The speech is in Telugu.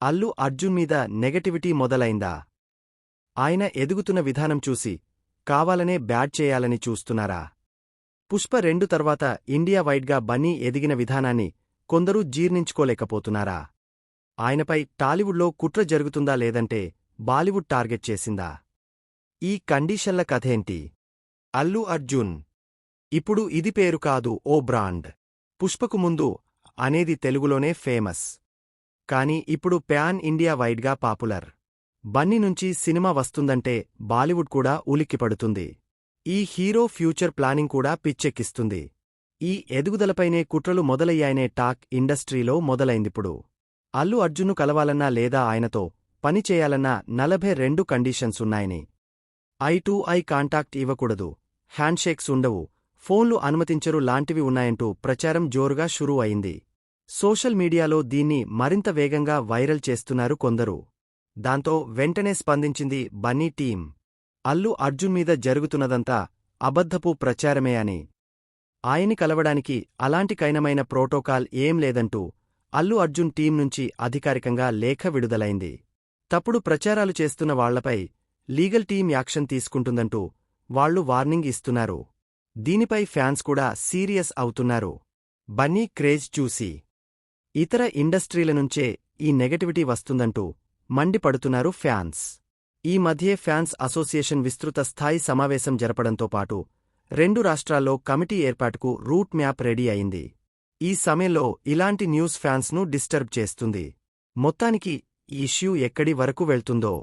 అల్లు అర్జున్ మీద నెగటివిటీ మొదలైందా? ఆయన ఎదుగుతున్న విధానం చూసి కావాలనే బ్యాడ్ చేయాలని చూస్తున్నారా? పుష్ప 2 తర్వాత ఇండియా వైడ్గా బన్నీ ఎదిగిన విధానాన్ని కొందరు జీర్ణించుకోలేకపోతున్నారా? ఆయనపై టాలీవుడ్లో కుట్ర జరుగుతుందా లేదంటే బాలీవుడ్ టార్గెట్ చేసిందా? ఈ కండీషన్ల కథేంటి? అల్లు అర్జున్ ఇప్పుడు ఇది పేరు కాదు, ఓ బ్రాండ్. పుష్పకు ముందు అనేది తెలుగులోనే ఫేమస్. కానీ ఇప్పుడు ప్యాన్ ఇండియా వైడ్గా పాపులర్. బన్నీ నుంచి సినిమా వస్తుందంటే బాలీవుడ్ కూడా ఉలిక్కిపడుతుంది. ఈ హీరో ఫ్యూచర్ ప్లానింగ్ కూడా పిచ్చెక్కిస్తుంది. ఈ ఎదుగుదలపైనే కుట్రలు మొదలయ్యాయనే టాక్ ఇండస్ట్రీలో మొదలైందిప్పుడు. అల్లు అర్జున్ను కలవాలన్నా లేదా ఆయనతో పనిచేయాలన్నా 42 కండీషన్సున్నాయని. ఐ టు ఐ కాంటాక్ట్ ఇవ్వకూడదు, హ్యాండ్షేక్స్ ఉండవు, ఫోన్లు అనుమతించరు లాంటివి ఉన్నాయంటూ ప్రచారం జోరుగా షురూ అయింది. సోషల్ మీడియాలో దీన్ని మరింత వేగంగా వైరల్ చేస్తున్నారు కొందరు. దాంతో వెంటనే స్పందించింది బన్నీ టీం. అల్లు అర్జున్ మీద జరుగుతున్నదంతా అబద్ధపు ప్రచారమే అని. ఆయన్ని కలవడానికి అలాంటి కైనమైన ప్రోటోకాల్ ఏం లేదంటూ అల్లు అర్జున్ టీం నుంచి అధికారికంగా లేఖ విడుదలైంది. తప్పుడు ప్రచారాలు చేస్తున్న వాళ్లపై లీగల్ టీం యాక్షన్ తీసుకుంటుందంటూ వాళ్లు వార్నింగ్ ఇస్తున్నారు. దీనిపై ఫ్యాన్స్ కూడా సీరియస్ అవుతున్నారు. బన్నీ క్రేజ్ చూసి ఇతర ఇండస్ట్రీల నుంచే ఈ నెగటివిటీ వస్తుందంటూ మండిపడుతున్నారు ఫ్యాన్స్. ఈ మధ్యే ఫ్యాన్స్ అసోసియేషన్ విస్తృత స్థాయి సమావేశం జరపడంతో పాటు 2 రాష్ట్రాల్లో కమిటీ ఏర్పాటుకు రూట్ మ్యాప్ రెడీ అయింది. ఈ సమయంలో ఇలాంటి న్యూస్ ఫ్యాన్స్ను డిస్టర్బ్ చేస్తుంది. మొత్తానికి ఈ ఇష్యూ ఎక్కడి వరకు వెళ్తుందో